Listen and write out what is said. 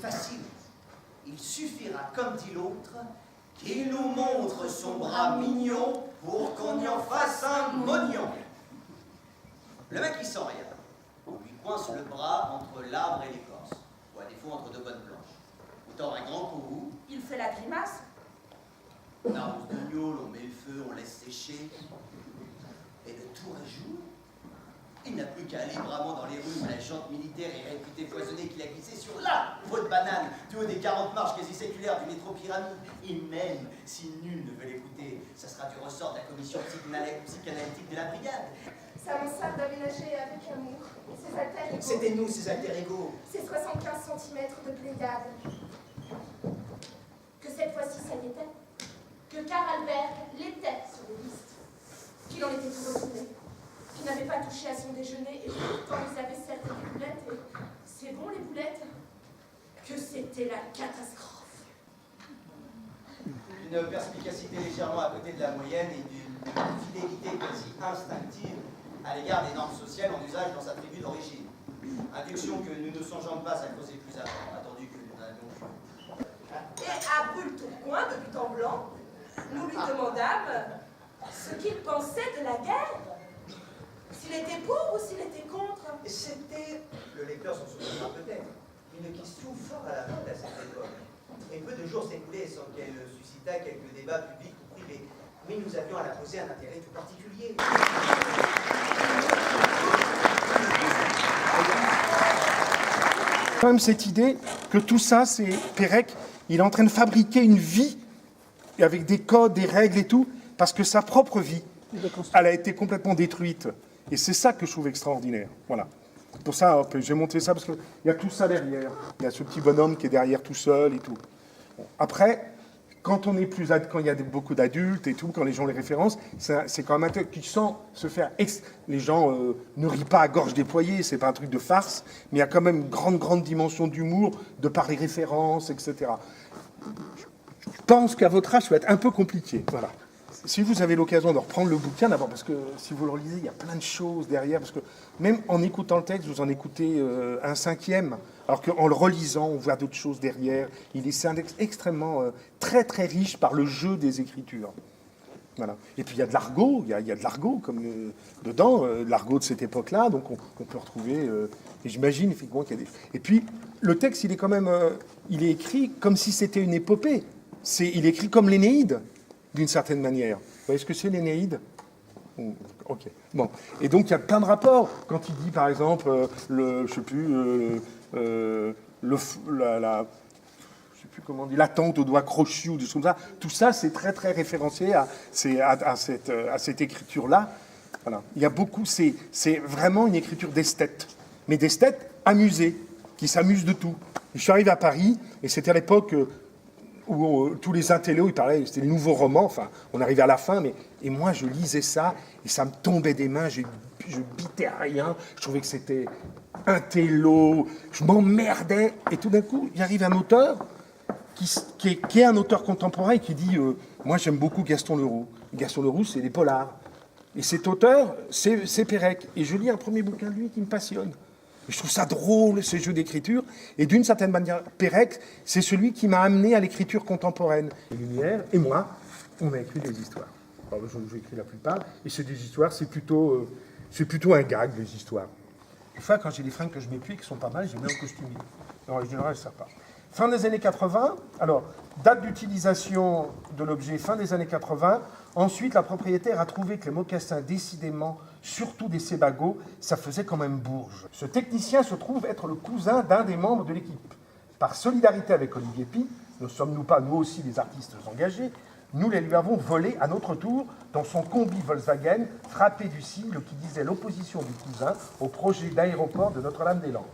facile. Il suffira, comme dit l'autre, qu'il nous montre son bras mignon pour qu'on y en fasse un mognon. Le mec, il sent rien. On lui coince le bras entre l'arbre et l'écorce, ou à défaut entre deux bonnes planches. On tord un grand coup. Il fait la grimace. On arrose de gnôle, on met le feu, on laisse sécher. Et de tour à jour, il n'a plus qu'à aller bravement dans les rues où la jante militaire est réputée foisonnée qu'il a glissé sur la peau de banane du haut des 40 marches quasi séculaires du métro Pyramide. Et même si nul ne veut l'écouter, ça sera du ressort de la commission psychanalytique de la brigade. Ça m'en sert d'aménager avec amour. Ses alter ego. C'était nous, ces alter ego. Ses 75 cm de Pléiade. Que cette fois-ci, ça y était. Que Karl Albert l'était sur les listes. Qu'il en était tout retourné. Qu'il n'avait pas touché à son déjeuner et pourtant ils avaient servi des boulettes. Et c'est bon, les boulettes. Que c'était la catastrophe. Une perspicacité légèrement à côté de la moyenne et d'une fidélité quasi instinctive à l'égard des normes sociales en usage dans sa tribu d'origine. Induction que nous ne songeons pas à creuser plus avant, attendu que nous avions vu. Et à Brûle-Tourcoing, de but en blanc, nous lui demandâmes ce qu'il pensait de la guerre. S'il était pour ou s'il était contre. C'était, le lecteur s'en souviendra peut-être, une question fort à la mode à cette époque. Et peu de jours s'écoulaient sans qu'elle suscitât quelques débats publics ou privés. Mais nous avions à la poser un intérêt tout particulier. Quand même cette idée que tout ça, c'est Pérec, il est en train de fabriquer une vie avec des codes, des règles et tout, parce que sa propre vie, elle a été complètement détruite. Et c'est ça que je trouve extraordinaire. Voilà. Pour ça, j'ai montré ça parce qu'il y a tout ça derrière. Il y a ce petit bonhomme qui est derrière tout seul et tout. Bon. Après, quand on est quand il y a beaucoup d'adultes et tout, quand les gens les référencent, c'est quand même un truc qui sent se faire... Les gens ne rient pas à gorge déployée, c'est pas un truc de farce, mais il y a quand même une grande dimension d'humour de par les références, etc. Je pense qu'à votre âge, ça va être un peu compliqué. Voilà. Si vous avez l'occasion de reprendre le bouquin, d'abord, parce que si vous le relisez, il y a plein de choses derrière, parce que même en écoutant le texte, vous en écoutez un cinquième, alors qu'en le relisant, on voit d'autres choses derrière. C'est un texte extrêmement, très riche par le jeu des écritures. Voilà. Et puis il y a de l'argot, il y a de l'argot comme dedans, l'argot de cette époque-là, donc on peut retrouver, et j'imagine effectivement qu'il y a des... Et puis le texte, il est quand même, il est écrit comme si c'était une épopée. Il est écrit comme l'Énéide, d'une certaine manière. Vous voyez ce que c'est l'Énéide? Ok. Bon. Et donc il y a plein de rapports. Quand il dit par exemple, je sais plus comment on dit, l'attente au doigt crochu ou des choses comme ça. Tout ça, c'est très référencé à cette écriture-là. Voilà. Il y a beaucoup, c'est vraiment une écriture d'esthète, mais d'esthète amusée, qui s'amuse de tout. Et je suis arrivé à Paris, et c'était à l'époque où tous les intellos, ils parlaient, c'était les nouveaux romans, enfin, on arrivait à la fin, et moi, je lisais ça, et ça me tombait des mains, je bitais à rien, je trouvais que c'était intello, je m'emmerdais, et tout d'un coup, il arrive un auteur qui est un auteur contemporain et qui dit moi j'aime beaucoup Gaston Leroux. Gaston Leroux, c'est des polars. Et cet auteur, c'est Pérec. Et je lis un premier bouquin de lui qui me passionne. Et je trouve ça drôle, ces jeux d'écriture. Et d'une certaine manière, Pérec, c'est celui qui m'a amené à l'écriture contemporaine. Et Lumière et moi, on a écrit des histoires. Alors, j'ai écrit la plupart. Et c'est des histoires, c'est plutôt un gag, les histoires. Des fois, quand j'ai des fringues que je mets plus et qui sont pas mal, je les mets en costumier. En général, ça part. Fin des années 80, alors, date d'utilisation de l'objet, fin des années 80. Ensuite, la propriétaire a trouvé que les mocassins, décidément, surtout des Sebago, ça faisait quand même bourge. Ce technicien se trouve être le cousin d'un des membres de l'équipe. Par solidarité avec Olivier Py, ne sommes-nous pas, nous aussi, des artistes engagés, nous les lui avons volés à notre tour dans son combi Volkswagen, frappé du sigle qui disait l'opposition du cousin au projet d'aéroport de Notre-Dame-des-Landes.